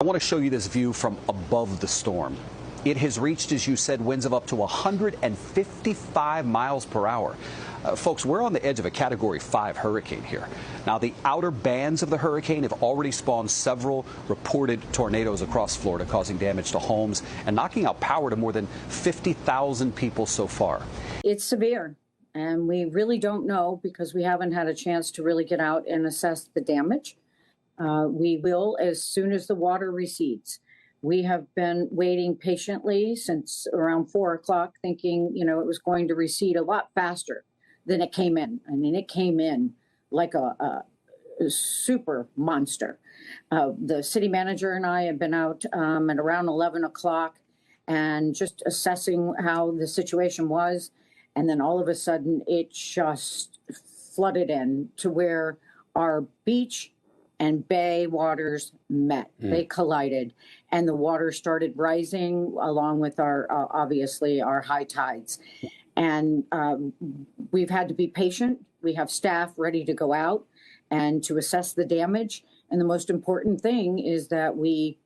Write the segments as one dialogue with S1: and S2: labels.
S1: want to show you this view from above the storm. It has reached, as you said, winds of up to 155 miles per hour. Folks, we're on the edge of a Category 5 hurricane here. Now, the outer bands of the hurricane have already spawned several reported tornadoes across Florida, causing damage to homes and knocking out power to more than 50,000 people so far.
S2: It's severe, and we really don't know because we haven't had a chance to really get out and assess the damage. We will as soon as the water recedes. We have been waiting patiently since around 4 o'clock, thinking, it was going to recede a lot faster than it came in. I mean, it came in like a super monster. The city manager and I have been out at around 11 o'clock and just assessing how the situation was. And then all of a sudden, it just flooded in to where our beach and bay waters met. They collided, and the water started rising along with our, obviously, our high tides. And we've had to be patient. We have staff ready to go out and to assess the damage. And the most important thing is that we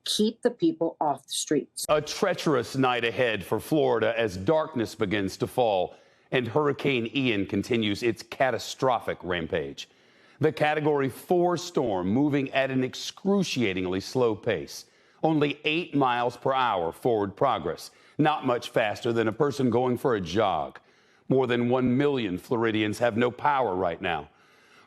S2: keep the people off the streets.
S3: A treacherous night ahead for Florida as darkness begins to fall and Hurricane Ian continues its catastrophic rampage. The Category 4 storm moving at an excruciatingly slow pace, only 8 miles per hour forward progress, not much faster than a person going for a jog. More than 1 million Floridians have no power right now.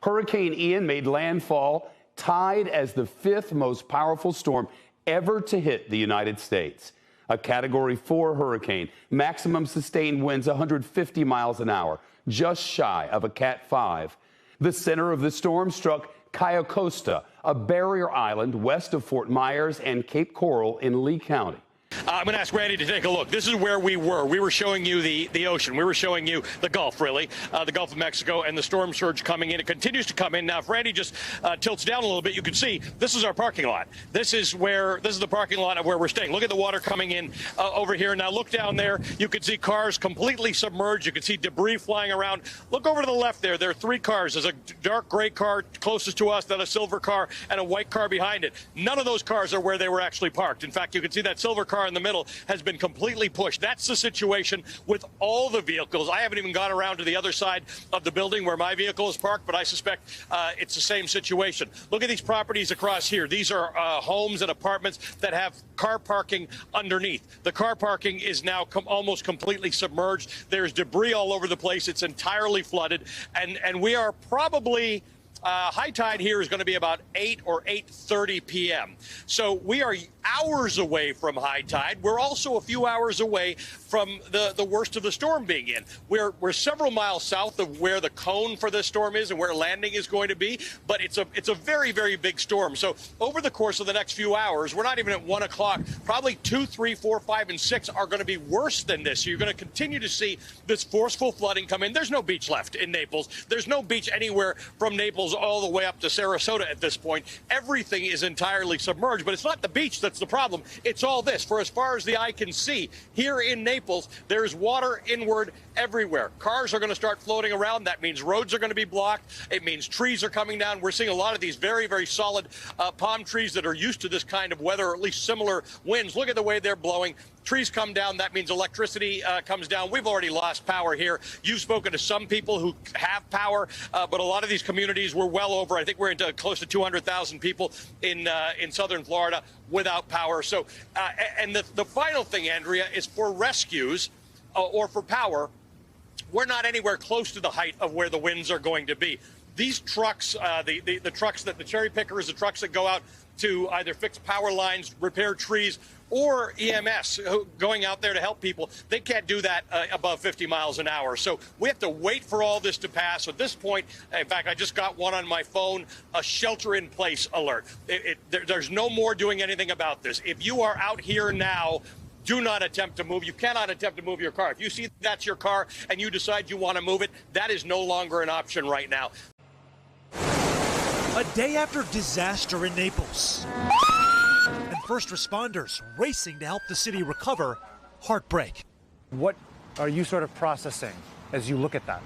S3: Hurricane Ian made landfall, tied as the 5th most powerful storm ever to hit the United States. A Category 4 hurricane, maximum sustained winds 150 miles an hour, just shy of a Cat 5. The center of the storm struck Cayo Costa, a barrier island west of Fort Myers and Cape Coral in Lee County.
S4: I'm going to ask Randy to take a look. This is where we were. We were showing you the ocean. We were showing you the Gulf, really, the Gulf of Mexico, and the storm surge coming in. It continues to come in. Now, if Randy just tilts down a little bit, you can see this is our parking lot. This is the parking lot of where we're staying. Look at the water coming in over here. Now, look down there. You can see cars completely submerged. You can see debris flying around. Look over to the left there. There are 3 cars. There's a dark gray car closest to us, then a silver car, and a white car behind it. None of those cars are where they were actually parked. In fact, you can see that silver car in the middle has been completely pushed. That's the situation with all the vehicles. I haven't even gone around to the other side of the building where my vehicle is parked, but I suspect it's the same situation. Look at these properties across here. These are homes and apartments that have car parking underneath. The car parking is now almost completely submerged. There's debris all over the place. It's entirely flooded, and we are probably high tide here is going to be about 8 or 8:30 p.m. So we are hours away from high tide. We're also a few hours away from the worst of the storm being in. We're several miles south of where the cone for this storm is and where landing is going to be, but it's a very, very big storm. So over the course of the next few hours, we're not even at 1 o'clock, probably 2, 3, 4, 5, and 6 are going to be worse than this. So you're going to continue to see this forceful flooding come in. There's no beach left in Naples. There's no beach anywhere from Naples all the way up to Sarasota at this point. Everything is entirely submerged, but it's not the beach that's the problem. It's all this. For as far as the eye can see, here in Naples, there's water inward everywhere. Cars are going to start floating around. That means roads are going to be blocked. It means trees are coming down. We're seeing a lot of these very, very solid palm trees that are used to this kind of weather, or at least similar winds. Look at the way they're blowing. Trees come down. That means electricity comes down. We've already lost power here. You've spoken to some people who have power, but a lot of these communities were well over. I think we're into close to 200,000 people in southern Florida without power. So, and the final thing, Andrea, is for rescues or for power, we're not anywhere close to the height of where the winds are going to be. These trucks, the trucks that the cherry pickers, the trucks that go out to either fix power lines, repair trees, or EMS going out there to help people, they can't do that above 50 miles an hour. So we have to wait for all this to pass. At this point, in fact, I just got one on my phone, a shelter-in-place alert. There's no more doing anything about this. If you are out here now, do not attempt to move. You cannot attempt to move your car. If you see that's your car and you decide you want to move it, that is no longer an option right now.
S5: A day after disaster in Naples, and first responders racing to help the city recover, heartbreak.
S6: What are you sort of processing as you look at that?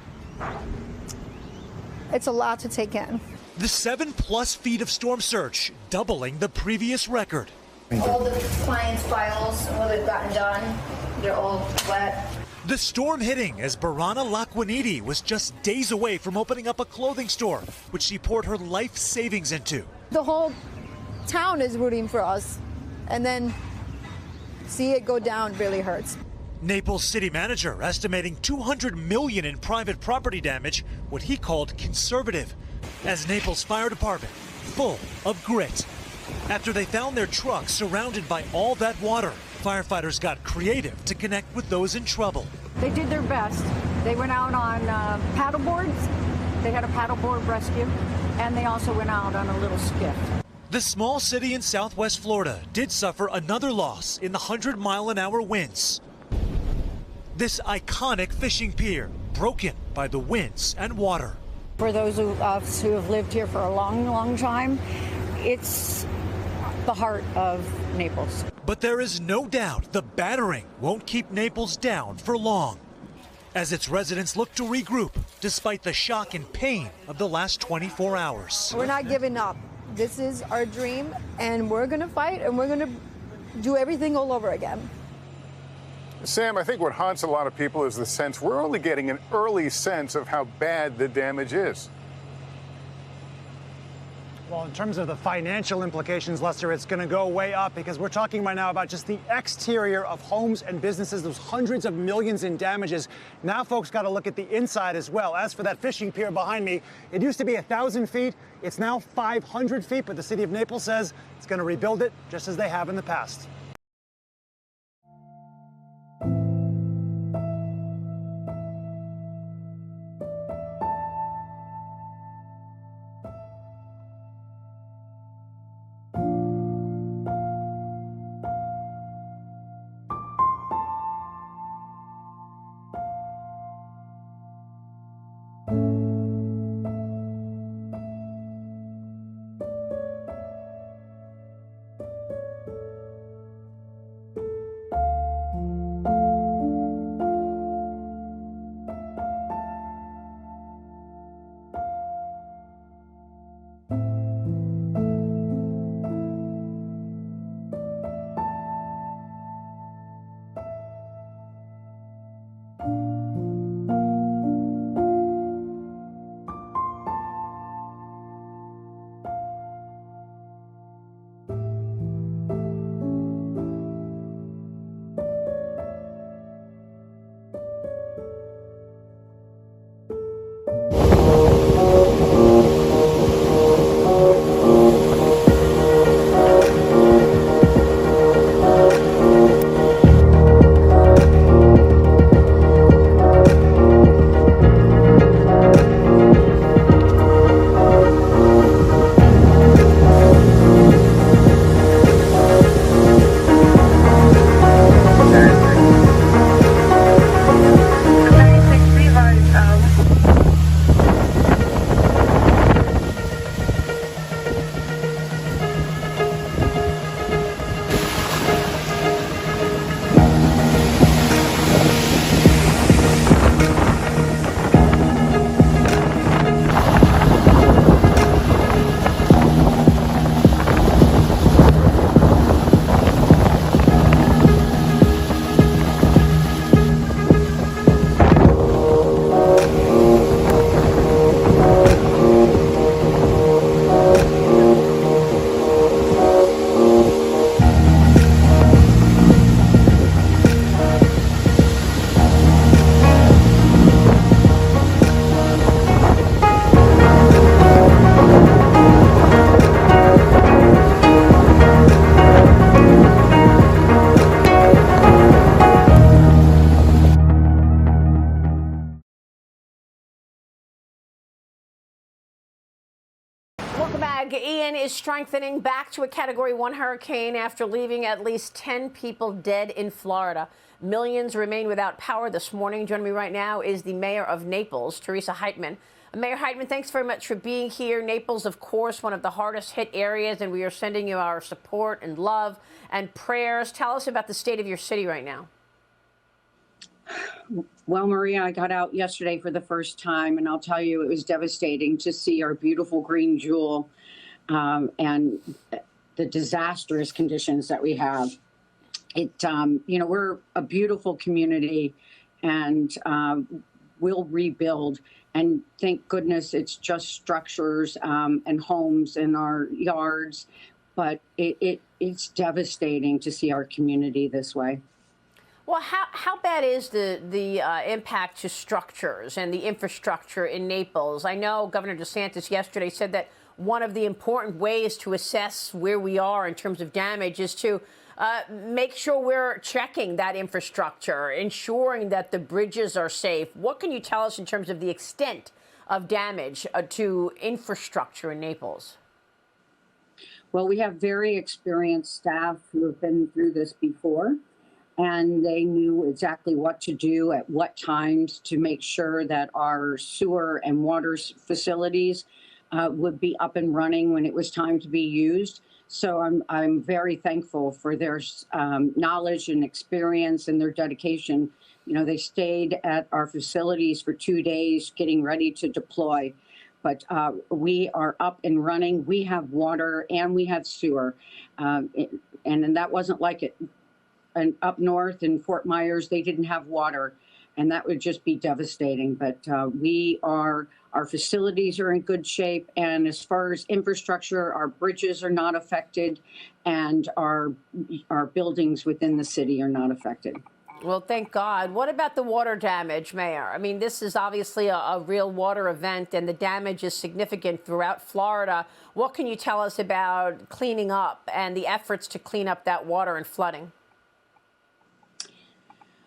S7: It's a lot to take in.
S5: The 7+ feet of storm surge, doubling the previous record.
S7: All the clients' files and what they've gotten done, they're all wet.
S5: The storm hitting as Barana Laquaniti was just days away from opening up a clothing store, which she poured her life savings into.
S8: The whole town is rooting for us, and then see it go down really hurts.
S5: Naples city manager estimating $200 million in private property damage, what he called conservative, as Naples Fire Department full of grit. After they found their truck surrounded by all that water, firefighters got creative to connect with those in trouble.
S9: They did their best. They went out on paddle boards. They had a paddleboard rescue, and they also went out on a little skiff.
S5: The small city in southwest Florida did suffer another loss in the 100-mile-an-hour winds. This iconic fishing pier broken by the winds and water.
S9: For those of us who have lived here for a long, long time, it's the heart of Naples.
S5: But there is no doubt the battering won't keep Naples down for long, as its residents look to regroup despite the shock and pain of the last 24 hours.
S8: We're not giving up. This is our dream, and we're going to fight, and we're going to do everything all over again.
S10: Sam, I think what haunts a lot of people is the sense we're only getting an early sense of how bad the damage is.
S6: Well, in terms of the financial implications, Lester, it's going to go way up because we're talking right now about just the exterior of homes and businesses, those hundreds of millions in damages. Now folks got to look at the inside as well. As for that fishing pier behind me, it used to be 1,000 feet. It's now 500 feet, but the city of Naples says it's going to rebuild it just as they have in the past.
S11: Ian is strengthening back to a Category 1 hurricane after leaving at least 10 people dead in Florida. Millions remain without power this morning. Joining me right now is the mayor of Naples, Teresa Heitman. Mayor Heitman, thanks very much for being here. Naples, of course, one of the hardest hit areas, and we are sending you our support and love and prayers. Tell us about the state of your city right now.
S2: Well, Maria, I got out yesterday for the first time, and I'll tell you, it was devastating to see our beautiful green jewel and the disastrous conditions that we have. We're a beautiful community, and we'll rebuild. And thank goodness it's just structures and homes in our yards, but it's devastating to see our community this way.
S11: Well, how bad is the impact to structures and the infrastructure in Naples? I know Governor DeSantis yesterday said that one of the important ways to assess where we are in terms of damage is to make sure we're checking that infrastructure, ensuring that the bridges are safe. What can you tell us in terms of the extent of damage to infrastructure in Naples?
S2: Well, we have very experienced staff who have been through this before, and they knew exactly what to do at what times to make sure that our sewer and water facilities would be up and running when it was time to be used. So I'm very thankful for their knowledge and experience and their dedication. You know, they stayed at our facilities for 2 days getting ready to deploy. But we are up and running. We have water and we have sewer. And that wasn't like it. And up north in Fort Myers, they didn't have water. And that would just be devastating. But our facilities are in good shape. And as far as infrastructure, our bridges are not affected. And our buildings within the city are not affected.
S11: Well, thank God. What about the water damage, Mayor? I mean, this is obviously a real water event, and the damage is significant throughout Florida. What can you tell us about cleaning up and the efforts to clean up that water and flooding?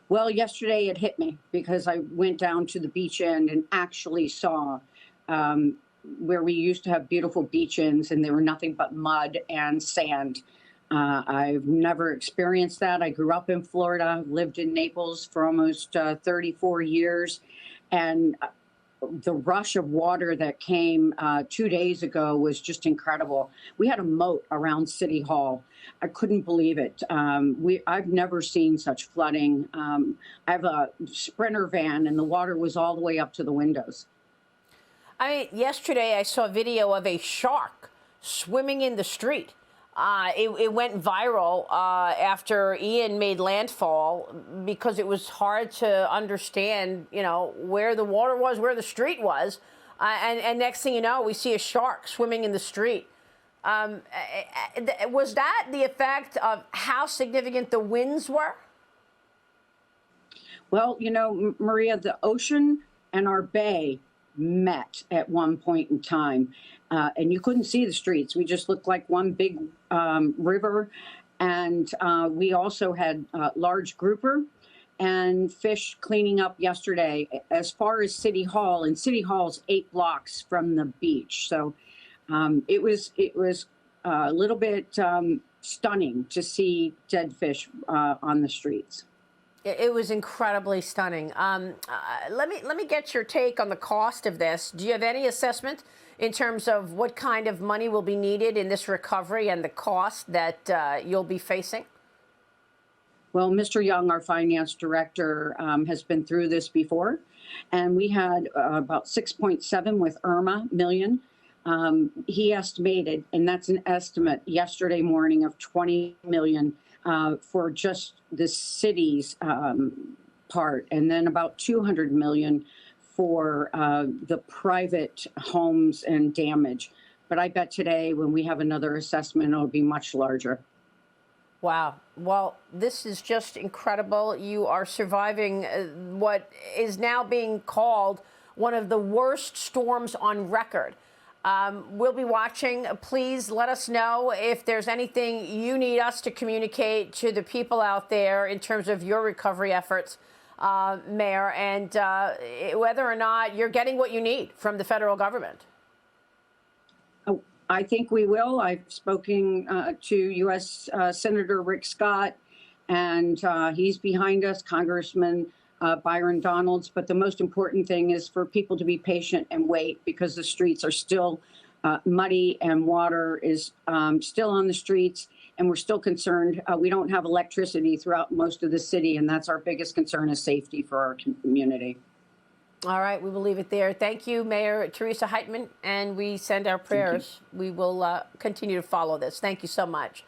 S2: Well, yesterday it hit me because I went down to the beach end and actually saw where we used to have beautiful beach ends, and there were nothing but mud and sand. I've never experienced that. I grew up in Florida, lived in Naples for almost 34 years. And the rush of water that came 2 days ago was just incredible. We had a moat around City Hall. I couldn't believe it. I've never seen such flooding. I have a Sprinter van, and the water was all the way up to the windows.
S11: I mean, yesterday I saw a video of a shark swimming in the street. It went viral after Ian made landfall because it was hard to understand, where the water was, where the street was. And next thing you know, we see a shark swimming in the street. Was that the effect of how significant the winds were?
S2: Well, Maria, the ocean and our bay met at one point in time. And you couldn't see the streets. We just looked like one big river. And we also had large grouper and fish cleaning up yesterday as far as City Hall. And City Hall's 8 blocks from the beach. So it was a little bit stunning to see dead fish on the streets.
S11: It was incredibly stunning. Let me get your take on the cost of this. Do you have any assessment in terms of what kind of money will be needed in this recovery and the cost that you'll be facing?
S2: Well, Mr. Young, our finance director, has been through this before, and we had about 6.7 with Irma million. He estimated, and that's an estimate yesterday morning, of 20 million for just the city's part, and then about 200 million for the private homes and damage. But I bet today when we have another assessment, it'll be much larger.
S11: Wow. Well, this is just incredible. You are surviving what is now being called one of the worst storms on record. We'll be watching. Please let us know if there's anything you need us to communicate to the people out there in terms of your recovery efforts, Mayor, and whether or not you're getting what you need from the federal government.
S2: Oh, I think we will. I've spoken to U.S. Senator Rick Scott, and he's behind us, Congressman Byron Donalds. But the most important thing is for people to be patient and wait, because the streets are still muddy and water is still on the streets. and we're still concerned. We don't have electricity throughout most of the city, and that's our biggest concern is safety for our community.
S11: All right, we will leave it there. Thank you, Mayor Teresa Heitman, and we send our prayers. We will continue to follow this. Thank you so much.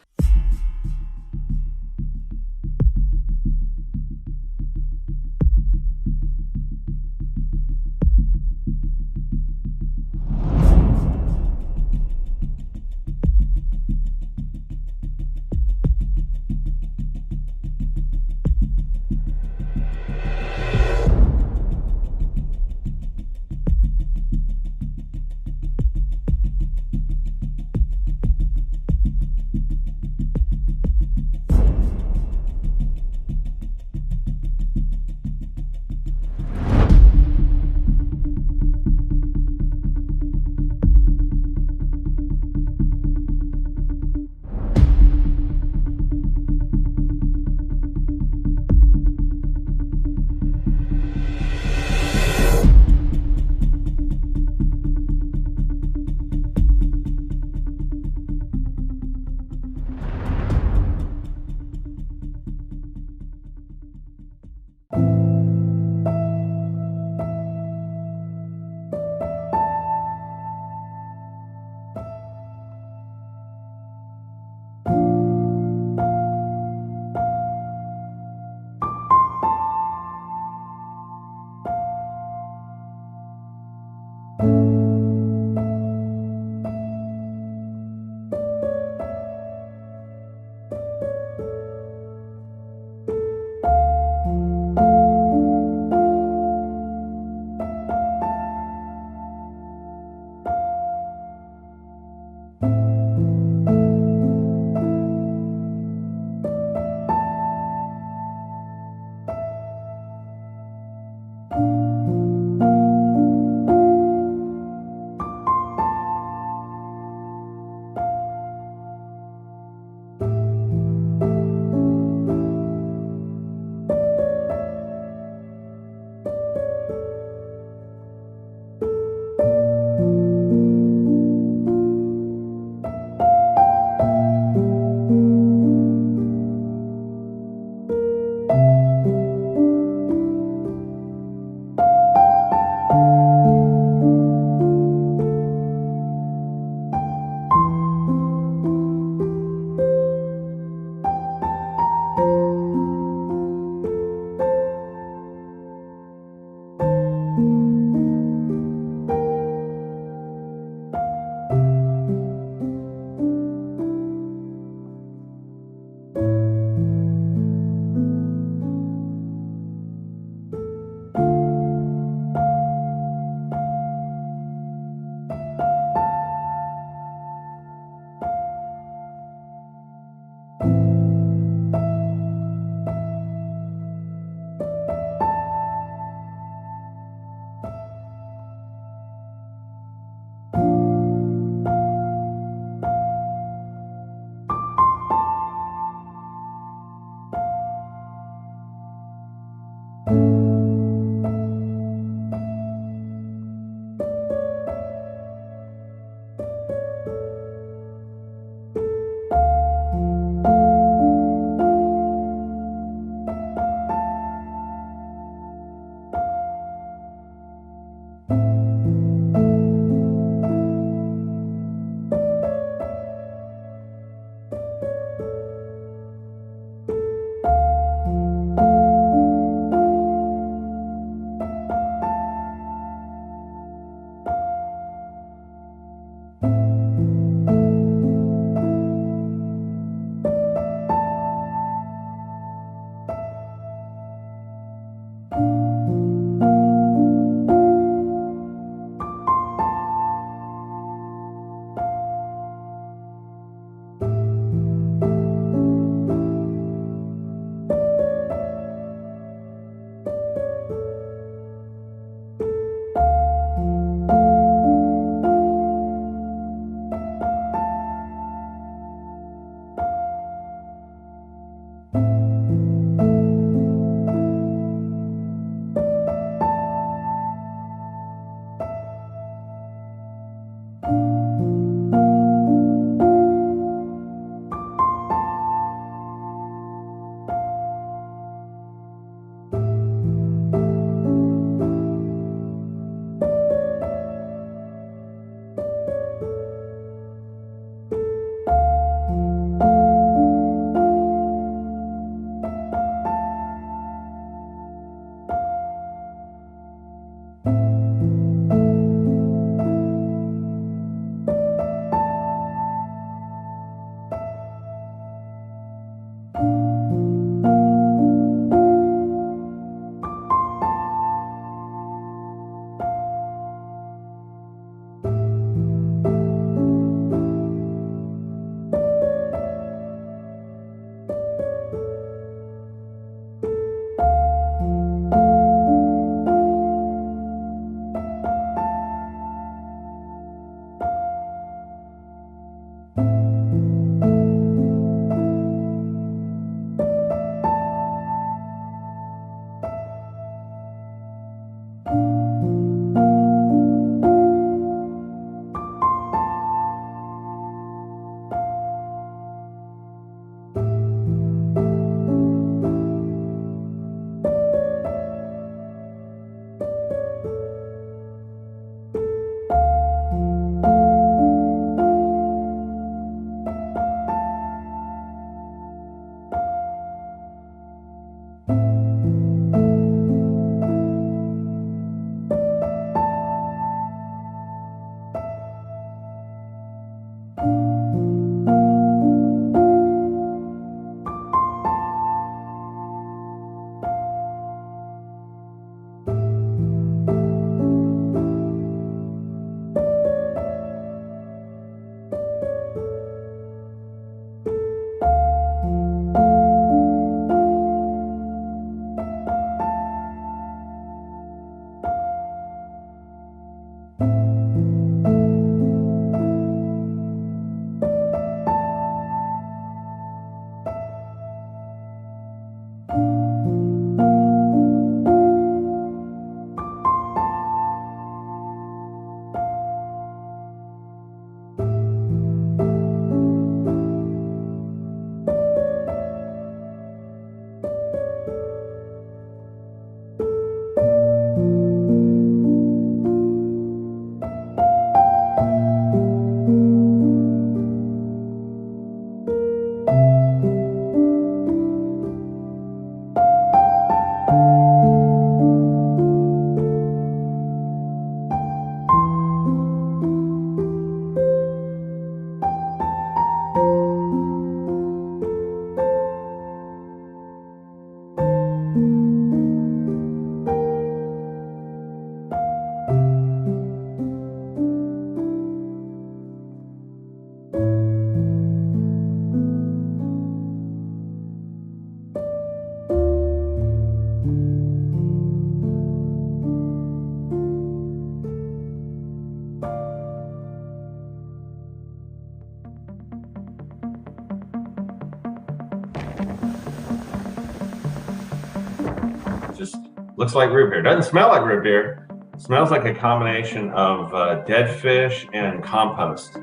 S12: Just looks like root beer. Doesn't smell like root beer. It smells like a combination of dead fish and compost.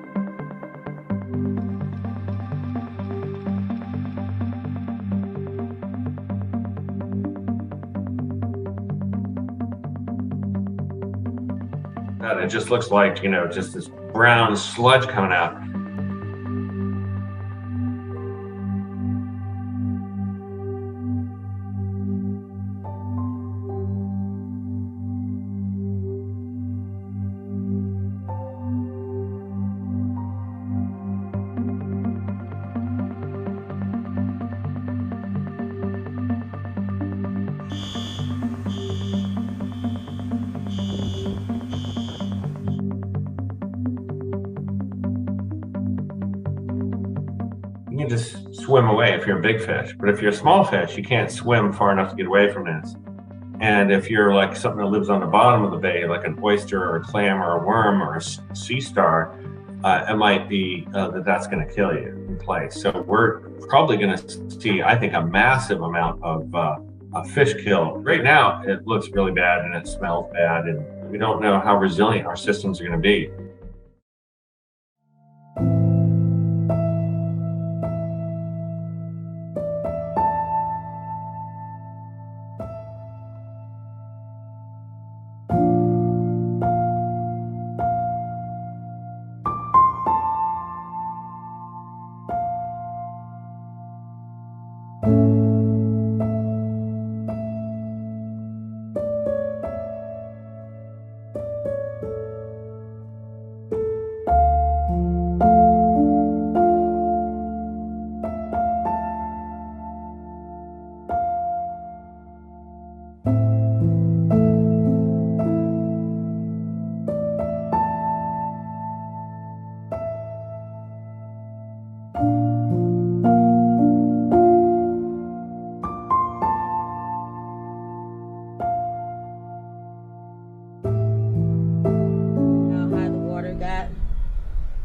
S12: It just looks like, just this brown sludge coming out. You can just swim away if you're a big fish. But if you're a small fish, you can't swim far enough to get away from this. And if you're like something that lives on the bottom of the bay, like an oyster or a clam or a worm or a sea star, it might be that's going to kill you in place. So we're probably going to see, I think, a massive amount of fish kill. Right now, it looks really bad and it smells bad, and we don't know how resilient our systems are going to be.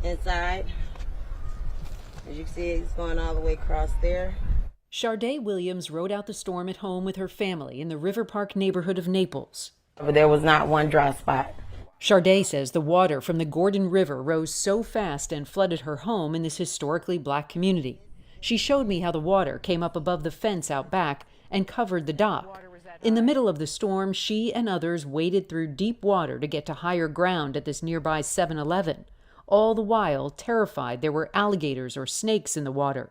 S13: Inside, as you can see, it's going all the way across there.
S14: Charday Williams rode out the storm at home with her family in the River Park neighborhood of Naples.
S13: But there was not one dry spot.
S14: Charday says the water from the Gordon River rose so fast and flooded her home in this historically black community. She showed me how the water came up above the fence out back and covered the dock. In the middle of the storm, she and others waded through deep water to get to higher ground at this nearby 7-Eleven. All the while terrified there were alligators or snakes in the water.